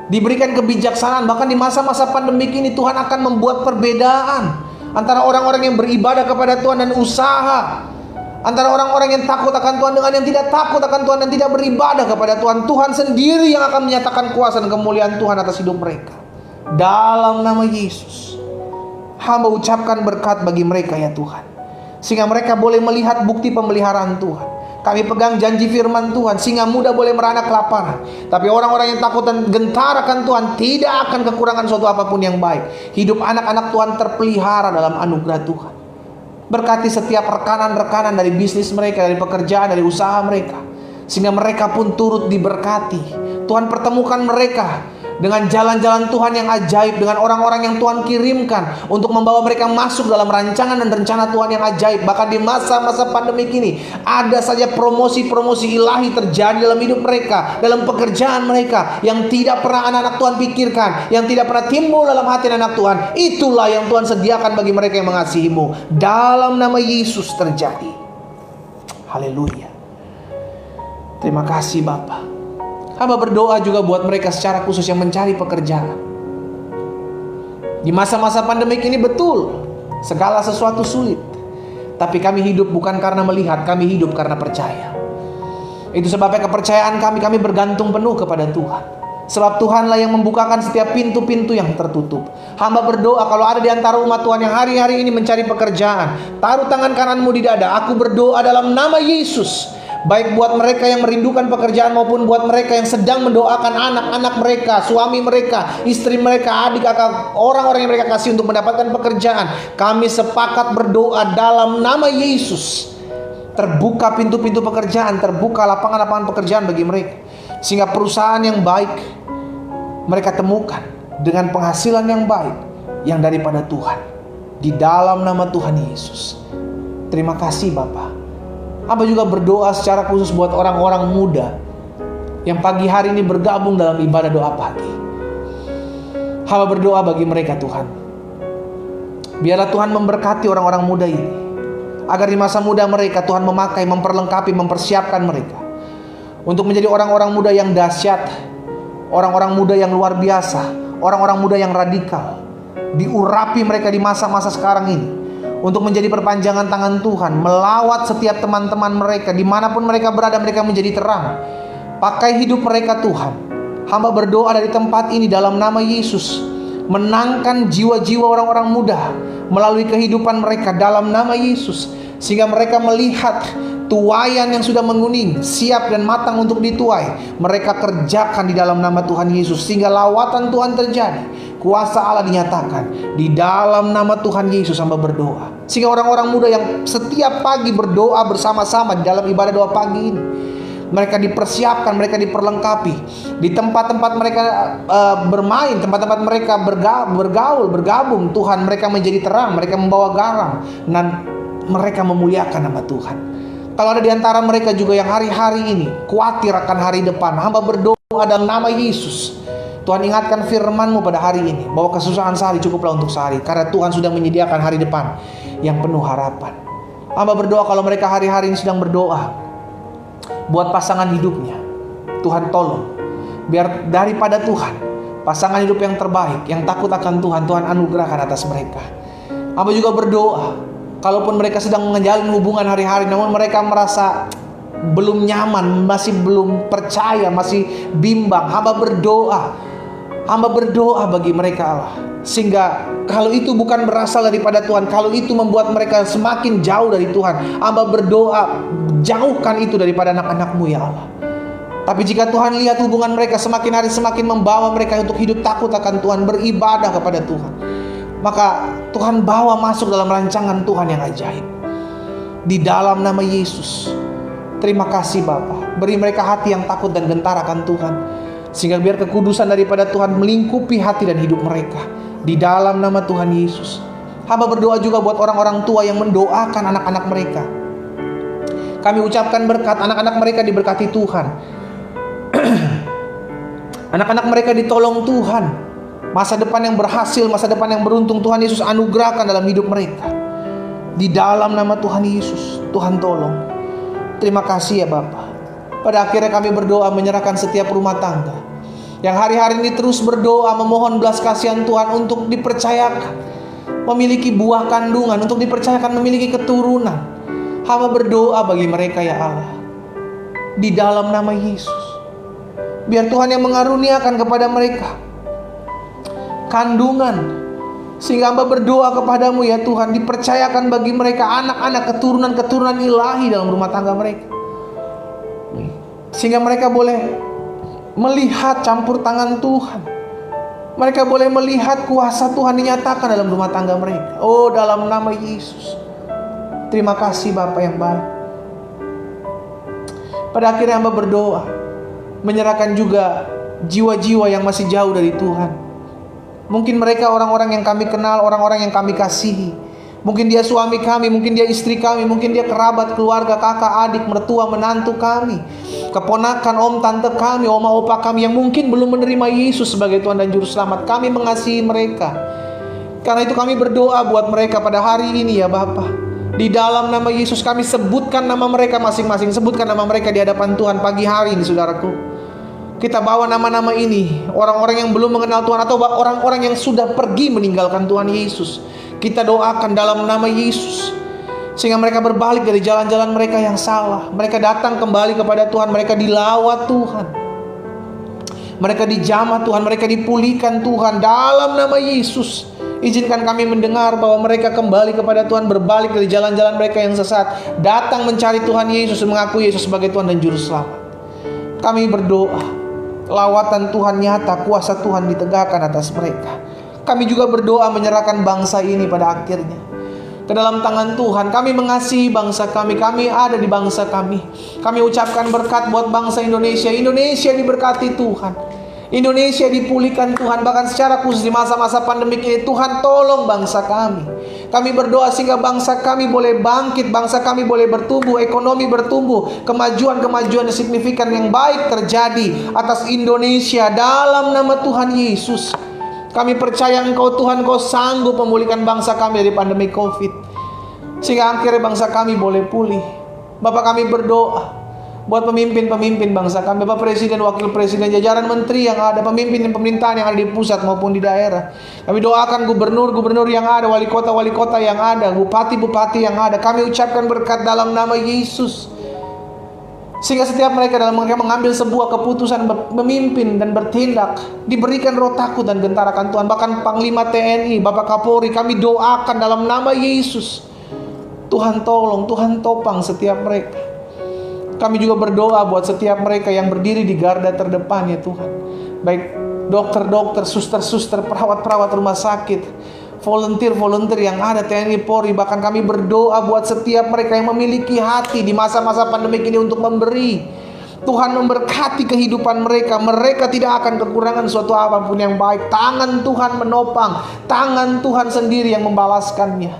A: diberikan kebijaksanaan. Bahkan di masa-masa pandemik ini Tuhan akan membuat perbedaan antara orang-orang yang beribadah kepada Tuhan dan usaha, antara orang-orang yang takut akan Tuhan dengan yang tidak takut akan Tuhan dan tidak beribadah kepada Tuhan. Tuhan sendiri yang akan menyatakan kuasa dan kemuliaan Tuhan atas hidup mereka. Dalam nama Yesus, hamba ucapkan berkat bagi mereka ya Tuhan, sehingga mereka boleh melihat bukti pemeliharaan Tuhan. Kami pegang janji firman Tuhan, sehingga muda boleh merana kelaparan, tapi orang-orang yang takut dan gentar akan Tuhan tidak akan kekurangan suatu apapun yang baik. Hidup anak-anak Tuhan terpelihara dalam anugerah Tuhan. Berkati setiap rekanan-rekanan dari bisnis mereka, dari pekerjaan, dari usaha mereka, sehingga mereka pun turut diberkati. Tuhan pertemukan mereka dengan jalan-jalan Tuhan yang ajaib, dengan orang-orang yang Tuhan kirimkan untuk membawa mereka masuk dalam rancangan dan rencana Tuhan yang ajaib. Bahkan di masa-masa pandemik ini, ada saja promosi-promosi ilahi terjadi dalam hidup mereka, dalam pekerjaan mereka, yang tidak pernah anak-anak Tuhan pikirkan, yang tidak pernah timbul dalam hati anak Tuhan. Itulah yang Tuhan sediakan bagi mereka yang mengasihi-Mu. Dalam nama Yesus terjadi. Haleluya. Terima kasih Bapa. Hamba berdoa juga buat mereka secara khusus yang mencari pekerjaan. Di masa-masa pandemik ini betul, segala sesuatu sulit. Tapi kami hidup bukan karena melihat, kami hidup karena percaya. Itu sebabnya kepercayaan kami bergantung penuh kepada Tuhan. Sebab Tuhanlah yang membukakan setiap pintu-pintu yang tertutup. Hamba berdoa kalau ada di antara umat Tuhan yang hari-hari ini mencari pekerjaan, taruh tangan kananmu di dada. Aku berdoa dalam nama Yesus, baik buat mereka yang merindukan pekerjaan maupun buat mereka yang sedang mendoakan anak-anak mereka, suami mereka, istri mereka, adik kakak, orang-orang yang mereka kasih untuk mendapatkan pekerjaan. Kami sepakat berdoa dalam nama Yesus. Terbuka pintu-pintu pekerjaan, terbuka lapangan-lapangan pekerjaan bagi mereka, sehingga perusahaan yang baik mereka temukan dengan penghasilan yang baik yang daripada Tuhan. Di dalam nama Tuhan Yesus. Terima kasih Bapa. Hamba juga berdoa secara khusus buat orang-orang muda yang pagi hari ini bergabung dalam ibadah doa pagi. Hamba berdoa bagi mereka Tuhan. Biarlah Tuhan memberkati orang-orang muda ini, agar di masa muda mereka Tuhan memakai, memperlengkapi, mempersiapkan mereka untuk menjadi orang-orang muda yang dahsyat, orang-orang muda yang luar biasa, orang-orang muda yang radikal. Diurapi mereka di masa-masa sekarang ini untuk menjadi perpanjangan tangan Tuhan, melawat setiap teman-teman mereka, dimanapun mereka berada, mereka menjadi terang. Pakai hidup mereka Tuhan. Hamba berdoa dari tempat ini dalam nama Yesus, menangkan jiwa-jiwa orang-orang muda melalui kehidupan mereka dalam nama Yesus, sehingga mereka melihat tuaian yang sudah menguning, siap dan matang untuk dituai. Mereka kerjakan di dalam nama Tuhan Yesus, sehingga lawatan Tuhan terjadi, kuasa Allah dinyatakan. Di dalam nama Tuhan Yesus hamba berdoa, sehingga orang-orang muda yang setiap pagi berdoa bersama-sama di dalam ibadah doa pagi ini, mereka dipersiapkan, mereka diperlengkapi. Di tempat-tempat mereka bermain, tempat-tempat mereka bergaul, bergabung, Tuhan, mereka menjadi terang, mereka membawa garam, dan mereka memuliakan nama Tuhan. Kalau ada di antara mereka juga yang hari-hari ini khawatir akan hari depan, hamba berdoa dalam nama Yesus. Tuhan, ingatkan firman-Mu pada hari ini, bahwa kesusahan sehari cukuplah untuk sehari, karena Tuhan sudah menyediakan hari depan yang penuh harapan. Hamba berdoa kalau mereka hari-hari ini sedang berdoa buat pasangan hidupnya, Tuhan tolong, biar daripada Tuhan, pasangan hidup yang terbaik, yang takut akan Tuhan, Tuhan anugerahkan atas mereka. Hamba juga berdoa, kalaupun mereka sedang menjalin hubungan hari-hari, namun mereka merasa belum nyaman, masih belum percaya, masih bimbang, hamba berdoa bagi mereka Allah, sehingga kalau itu bukan berasal daripada Tuhan, kalau itu membuat mereka semakin jauh dari Tuhan, hamba berdoa, jauhkan itu daripada anak-anak-Mu ya Allah. Tapi jika Tuhan lihat hubungan mereka semakin hari semakin membawa mereka untuk hidup takut akan Tuhan, beribadah kepada Tuhan, maka Tuhan bawa masuk dalam rancangan Tuhan yang ajaib. Di dalam nama Yesus, terima kasih Bapa. Beri mereka hati yang takut dan gentar akan Tuhan, sehingga biar kekudusan daripada Tuhan melingkupi hati dan hidup mereka. Di dalam nama Tuhan Yesus, hamba berdoa juga buat orang-orang tua yang mendoakan anak-anak mereka. Kami ucapkan berkat, anak-anak mereka diberkati Tuhan. Anak-anak mereka ditolong Tuhan. Masa depan yang berhasil, masa depan yang beruntung Tuhan Yesus anugerahkan dalam hidup mereka. Di dalam nama Tuhan Yesus, Tuhan tolong. Terima kasih ya Bapa. Pada akhirnya kami berdoa menyerahkan setiap rumah tangga yang hari-hari ini terus berdoa memohon belas kasihan Tuhan untuk dipercayakan memiliki buah kandungan, untuk dipercayakan memiliki keturunan. Hamba berdoa bagi mereka ya Allah, di dalam nama Yesus. Biar Tuhan yang mengaruniakan kepada mereka kandungan, sehingga hamba berdoa kepadamu ya Tuhan, dipercayakan bagi mereka anak-anak, keturunan-keturunan ilahi dalam rumah tangga mereka, sehingga mereka boleh melihat campur tangan Tuhan. Mereka boleh melihat kuasa Tuhan dinyatakan dalam rumah tangga mereka. Oh, dalam nama Yesus. Terima kasih Bapa yang baik. Pada akhirnya hamba berdoa menyerahkan juga jiwa-jiwa yang masih jauh dari Tuhan. Mungkin mereka orang-orang yang kami kenal, orang-orang yang kami kasihi. Mungkin dia suami kami, mungkin dia istri kami, mungkin dia kerabat, keluarga, kakak, adik, mertua, menantu kami, keponakan, om, tante kami, oma, opa kami yang mungkin belum menerima Yesus sebagai Tuhan dan Juru Selamat. Kami mengasihi mereka. Karena itu kami berdoa buat mereka pada hari ini ya Bapa. Di dalam nama Yesus kami sebutkan nama mereka masing-masing. Sebutkan nama mereka di hadapan Tuhan pagi hari ini saudaraku. Kita bawa nama-nama ini, orang-orang yang belum mengenal Tuhan atau orang-orang yang sudah pergi meninggalkan Tuhan Yesus. Kita doakan dalam nama Yesus, sehingga mereka berbalik dari jalan-jalan mereka yang salah. Mereka datang kembali kepada Tuhan. Mereka dilawat Tuhan, mereka dijamah Tuhan, mereka dipulihkan Tuhan. Dalam nama Yesus, izinkan kami mendengar bahwa mereka kembali kepada Tuhan, berbalik dari jalan-jalan mereka yang sesat, datang mencari Tuhan Yesus, mengaku Yesus sebagai Tuhan dan Juru Selamat. Kami berdoa, lawatan Tuhan nyata, kuasa Tuhan ditegakkan atas mereka. Kami juga berdoa menyerahkan bangsa ini pada akhirnya ke dalam tangan Tuhan. Kami mengasihi bangsa kami, kami ada di bangsa kami. Kami ucapkan berkat buat bangsa Indonesia. Indonesia diberkati Tuhan, Indonesia dipulihkan Tuhan. Bahkan secara khusus di masa-masa pandemik ini, Tuhan tolong bangsa kami. Kami berdoa sehingga bangsa kami boleh bangkit, bangsa kami boleh bertumbuh, ekonomi bertumbuh, kemajuan-kemajuan yang signifikan yang baik terjadi atas Indonesia dalam nama Tuhan Yesus. Kami percaya Engkau Tuhan, Engkau sanggup memulihkan bangsa kami dari pandemi COVID, sehingga akhirnya bangsa kami boleh pulih. Bapak, kami berdoa buat pemimpin-pemimpin bangsa kami, Bapak Presiden, Wakil Presiden, jajaran menteri yang ada, pemimpin dan pemerintahan yang ada di pusat maupun di daerah. Kami doakan gubernur-gubernur yang ada, wali kota yang ada, bupati-bupati yang ada. Kami ucapkan berkat dalam nama Yesus, sehingga setiap mereka dalam mereka mengambil sebuah keputusan memimpin dan bertindak, diberikan roh takut dan gentar akan Tuhan. Bahkan Panglima TNI, Bapak Kapolri, kami doakan dalam nama Yesus, Tuhan tolong, Tuhan topang setiap mereka. Kami juga berdoa buat setiap mereka yang berdiri di garda terdepan ya Tuhan, baik dokter-dokter, suster-suster, perawat-perawat rumah sakit, volunteer yang ada, TNI, Polri. Bahkan kami berdoa buat setiap mereka yang memiliki hati di masa-masa pandemik ini untuk memberi. Tuhan memberkati kehidupan mereka. Mereka tidak akan kekurangan suatu apapun yang baik. Tangan Tuhan menopang, tangan Tuhan sendiri yang membalaskannya.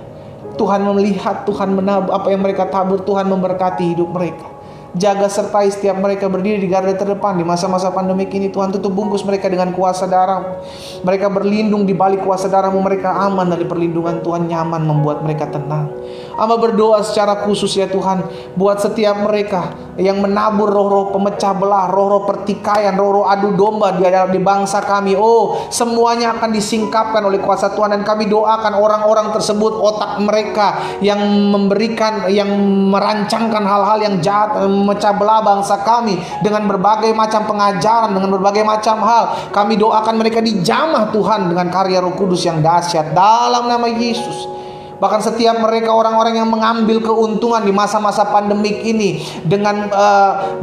A: Tuhan melihat, Tuhan menabur apa yang mereka tabur, Tuhan memberkati hidup mereka. Jaga sertai setiap mereka berdiri di garda terdepan di masa-masa pandemik ini. Tuhan, tutup bungkus mereka dengan kuasa darah. Mereka berlindung di balik kuasa darah-Mu. Mereka aman dari perlindungan Tuhan, nyaman membuat mereka tenang. Hamba berdoa secara khusus ya Tuhan, buat setiap mereka yang menabur roh-roh pemecah belah, roh-roh pertikaian, roh-roh adu domba di bangsa kami. Oh, semuanya akan disingkapkan oleh kuasa Tuhan. Dan kami doakan orang-orang tersebut, otak mereka yang memberikan, yang merancangkan hal-hal yang jahat, memecah belah bangsa kami dengan berbagai macam pengajaran, dengan berbagai macam hal. Kami doakan mereka dijamah Tuhan dengan karya Roh Kudus yang dahsyat dalam nama Yesus. Bahkan setiap mereka orang-orang yang mengambil keuntungan di masa-masa pandemik ini dengan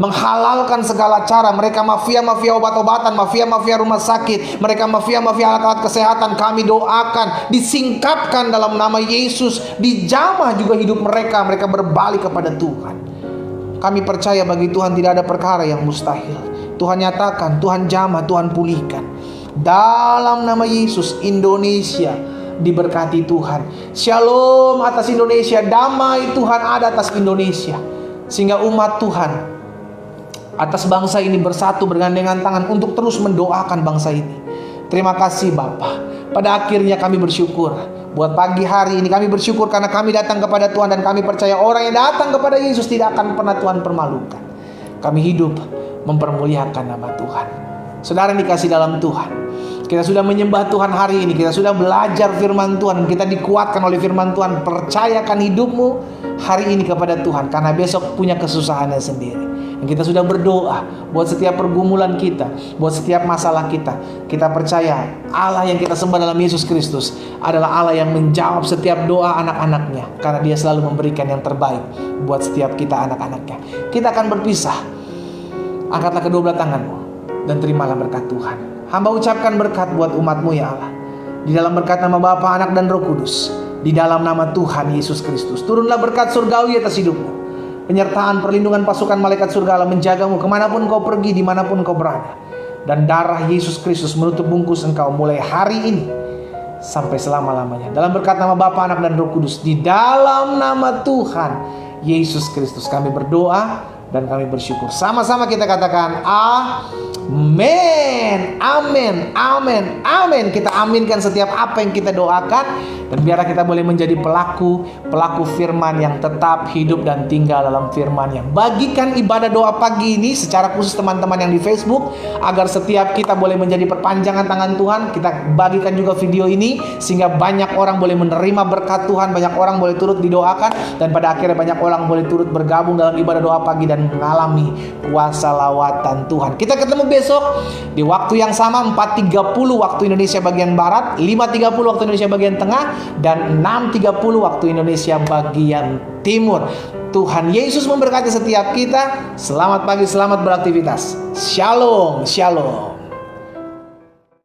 A: menghalalkan segala cara. Mereka mafia-mafia obat-obatan, mafia-mafia rumah sakit, mereka mafia-mafia alat-alat kesehatan. Kami doakan disingkapkan dalam nama Yesus. Dijamah juga hidup mereka. Mereka berbalik kepada Tuhan. Kami percaya bagi Tuhan tidak ada perkara yang mustahil. Tuhan nyatakan, Tuhan jamah, Tuhan pulihkan. Dalam nama Yesus, Indonesia diberkati Tuhan. Shalom atas Indonesia, damai Tuhan ada atas Indonesia. Sehingga umat Tuhan atas bangsa ini bersatu bergandengan tangan untuk terus mendoakan bangsa ini. Terima kasih Bapa. Pada akhirnya kami bersyukur. Buat pagi hari ini kami bersyukur karena kami datang kepada Tuhan. Dan kami percaya orang yang datang kepada Yesus tidak akan pernah Tuhan permalukan. Kami hidup mempermuliakan nama Tuhan. Saudara yang dikasih dalam Tuhan, kita sudah menyembah Tuhan hari ini. Kita sudah belajar firman Tuhan. Kita dikuatkan oleh firman Tuhan. Percayakan hidupmu hari ini kepada Tuhan, karena besok punya kesusahannya sendiri. Dan kita sudah berdoa buat setiap pergumulan kita, buat setiap masalah kita. Kita percaya Allah yang kita sembah dalam Yesus Kristus adalah Allah yang menjawab setiap doa anak-anaknya, karena Dia selalu memberikan yang terbaik buat setiap kita anak-anaknya. Kita akan berpisah. Angkatlah kedua belah tanganmu dan terimalah berkat Tuhan. Hamba ucapkan berkat buat umat-Mu ya Allah. Di dalam berkat nama Bapa, Anak dan Roh Kudus. Di dalam nama Tuhan Yesus Kristus. Turunlah berkat surgawi atas hidupmu. Penyertaan perlindungan pasukan malaikat surga Allah menjagamu kemanapun kau pergi, dimanapun kau berada. Dan darah Yesus Kristus menutup bungkus engkau mulai hari ini sampai selama-lamanya. Dalam berkat nama Bapa, Anak dan Roh Kudus. Di dalam nama Tuhan Yesus Kristus kami berdoa dan kami bersyukur. Sama-sama kita katakan amin, amin, amin, amin. Kita aminkan setiap apa yang kita doakan. Dan biarlah kita boleh menjadi pelaku firman yang tetap hidup dan tinggal dalam firman-Nya. Bagikan ibadah doa pagi ini secara khusus teman-teman yang di Facebook, agar setiap kita boleh menjadi perpanjangan tangan Tuhan. Kita bagikan juga video ini sehingga banyak orang boleh menerima berkat Tuhan, banyak orang boleh turut didoakan, dan pada akhirnya banyak orang boleh turut bergabung dalam ibadah doa pagi dan mengalami kuasa lawatan Tuhan. Kita ketemu besok di waktu yang sama, 4.30 waktu Indonesia bagian Barat, 5.30 waktu Indonesia bagian Tengah, dan 6.30 waktu Indonesia bagian Timur. Tuhan Yesus memberkati setiap kita. Selamat pagi, selamat beraktivitas. Shalom, shalom.